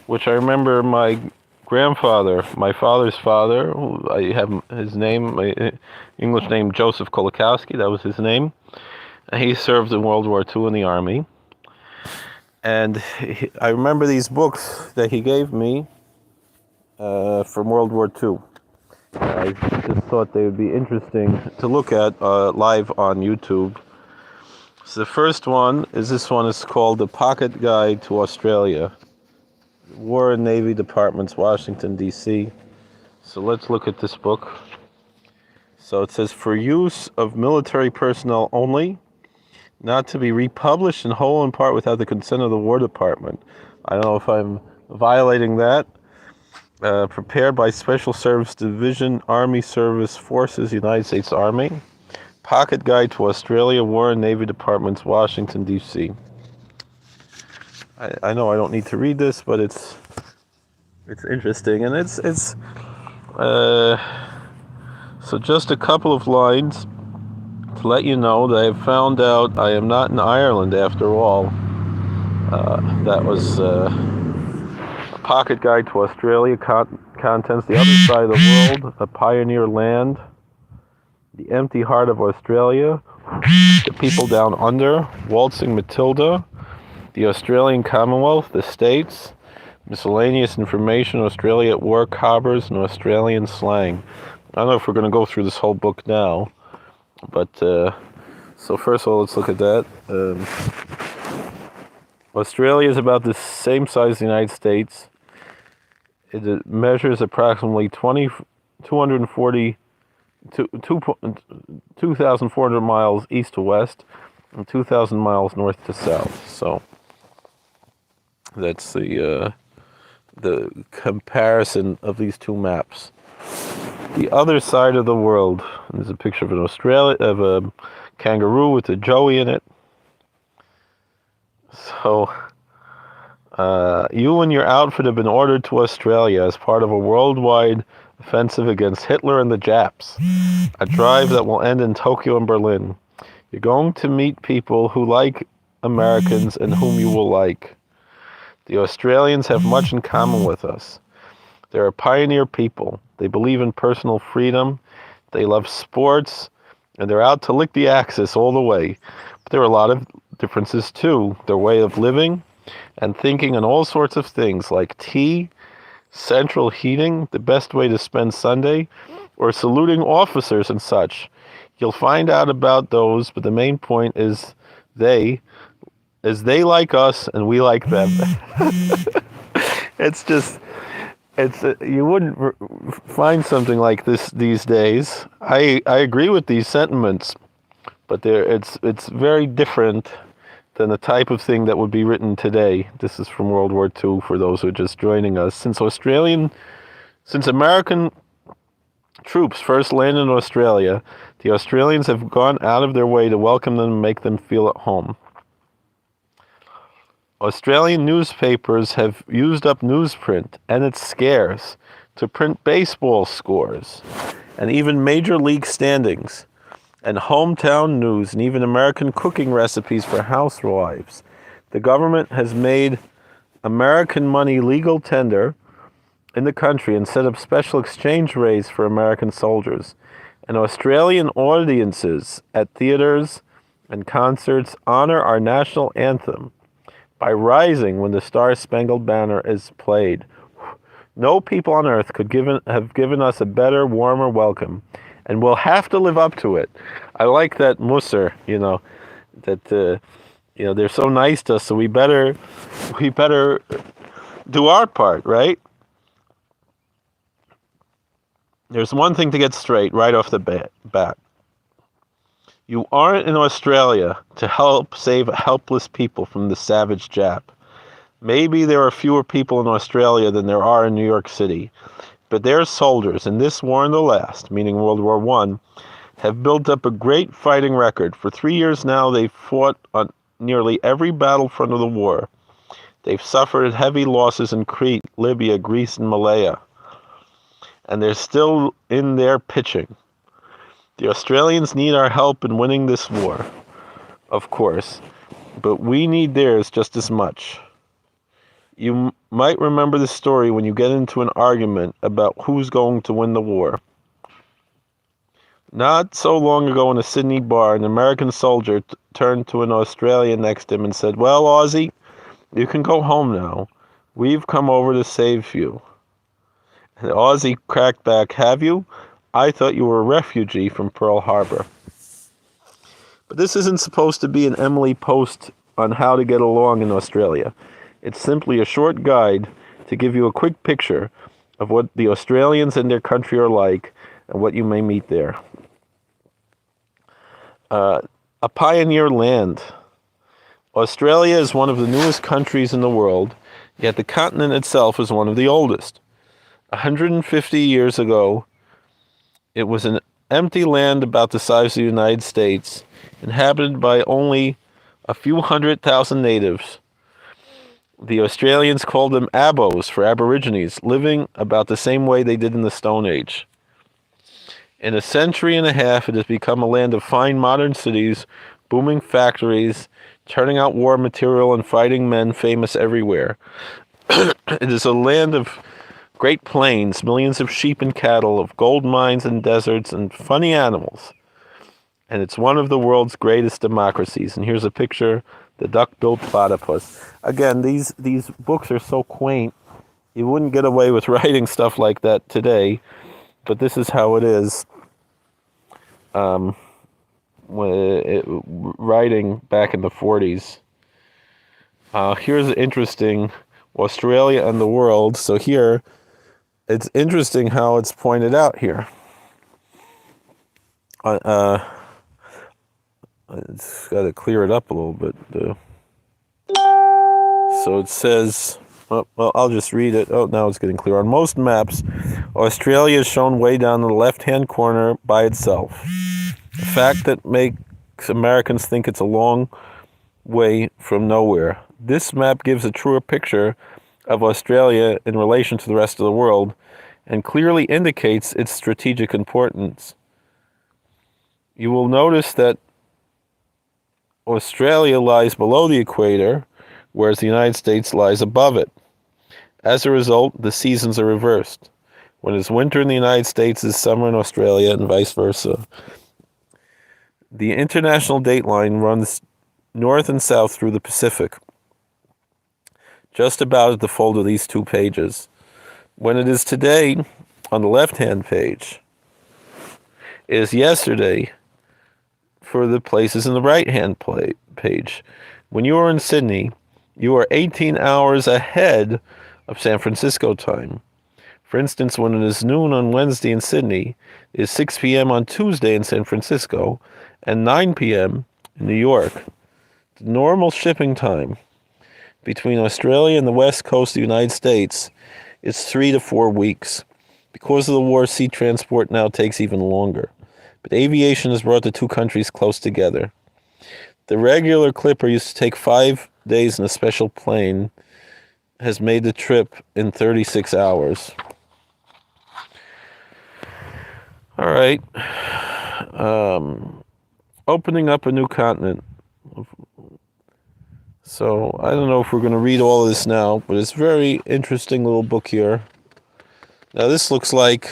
which I remember my grandfather, my father's father, I have his name, my English name, Joseph Kolakowski, that was his name. He served in World War II in the Army. And I remember these books that he gave me from World War II. I just thought they would be interesting to look at live on YouTube. So the first one is this one is called The Pocket Guide to Australia. War and Navy Departments, Washington, D.C. So let's look at this book. So it says, for use of military personnel only, not to be republished in whole and part without the consent of the War Department. I don't know if I'm violating that. Prepared by Special Service Division, Army Service Forces, United States Army. Pocket Guide to Australia, War and Navy Departments, Washington, D.C. I know I don't need to read this, but it's interesting, and it's so just a couple of lines to let you know that I have found out I am not in Ireland after all. That was a pocket guide to Australia, contents the other side of the world, a pioneer land, the empty heart of Australia, the people down under, waltzing Matilda, the Australian Commonwealth, the States, miscellaneous information, Australia at war, cobbers, and Australian slang. I don't know if we're going to go through this whole book now, but so first of all, let's look at that. Australia is about the same size as the United States. It measures approximately 2,400 miles east to west and 2,000 miles north to south. So that's the comparison of these two maps. The other side of the world. There's a picture of a kangaroo with a joey in it. So, you and your outfit have been ordered to Australia as part of a worldwide offensive against Hitler and the Japs. A drive that will end in Tokyo and Berlin. You're going to meet people who like Americans and whom you will like. The Australians have much in common with us. They're a pioneer people. They believe in personal freedom. They love sports. And they're out to lick the Axis all the way. But there are a lot of differences too. Their way of living and thinking on all sorts of things like tea, central heating, the best way to spend Sunday, or saluting officers and such. You'll find out about those, but the main point is they like us and we like them. It's just, you wouldn't find something like this these days. I agree with these sentiments, but it's very different than the type of thing that would be written today. This is from World War II for those who are just joining us. Since American troops first landed in Australia, the Australians have gone out of their way to welcome them and make them feel at home. Australian newspapers have used up newsprint, and it's scarce, to print baseball scores, and even major league standings, and hometown news, and even American cooking recipes for housewives. The government has made American money legal tender in the country and set up special exchange rates for American soldiers. And Australian audiences at theaters and concerts honor our national anthem by rising when the Star-Spangled Banner is played. No people on earth could have given us a better, warmer welcome, and we'll have to live up to it. I like that Musser, that they're so nice to us, so we better do our part, right? There's one thing to get straight right off the bat. You aren't in Australia to help save helpless people from the savage Jap. Maybe there are fewer people in Australia than there are in New York City, but their soldiers in this war and the last, meaning World War I, have built up a great fighting record. For 3 years now, they've fought on nearly every battlefront of the war. They've suffered heavy losses in Crete, Libya, Greece, and Malaya, and they're still in there pitching. The Australians need our help in winning this war, of course, but we need theirs just as much. You might remember the story when you get into an argument about who's going to win the war. Not so long ago in a Sydney bar, an American soldier turned to an Australian next to him and said, "Well, Aussie, you can go home now. We've come over to save you." And Aussie cracked back, "Have you? I thought you were a refugee from Pearl Harbor." But this isn't supposed to be an Emily Post on how to get along in Australia. It's simply a short guide to give you a quick picture of what the Australians and their country are like and what you may meet there. A pioneer land. Australia is one of the newest countries in the world, yet the continent itself is one of the oldest. 150 years ago, it was an empty land about the size of the United States, inhabited by only a few 100,000 natives. The Australians called them Abos for Aborigines, living about the same way they did in the Stone Age. In a century and a half, it has become a land of fine modern cities, booming factories, turning out war material and fighting men famous everywhere. It is a land of great plains, millions of sheep and cattle, of gold mines and deserts, and funny animals. And it's one of the world's greatest democracies. And here's a picture, the duck-billed platypus. Again, these books are so quaint. You wouldn't get away with writing stuff like that today, but this is how it is. Writing back in the 40s. Here's interesting, Australia and the world. So here, it's interesting how it's pointed out here. It's got to clear it up a little bit. So it says, well, I'll just read it. Oh, now it's getting clear. On most maps, Australia is shown way down in the left-hand corner by itself. A fact that makes Americans think it's a long way from nowhere. This map gives a truer picture of Australia in relation to the rest of the world and clearly indicates its strategic importance. You will notice that Australia lies below the equator, whereas the United States lies above it. As a result, the seasons are reversed. When it's winter in the United States, it's summer in Australia, and vice versa. The international date line runs north and south through the Pacific, just about at the fold of these two pages. When it is today, on the left-hand page, it is yesterday for the places in the right-hand page. When you are in Sydney, you are 18 hours ahead of San Francisco time. For instance, when it is noon on Wednesday in Sydney, it is 6 p.m. on Tuesday in San Francisco, and 9 p.m. in New York. The normal shipping time between Australia and the west coast of the United States is 3 to 4 weeks. Because of the war, sea transport now takes even longer. But aviation has brought the two countries close together. The regular clipper used to take 5 days in a special plane, has made the trip in 36 hours. All right. Opening up a new continent. So I don't know if we're going to read all of this now, but it's a very interesting little book here. Now this looks like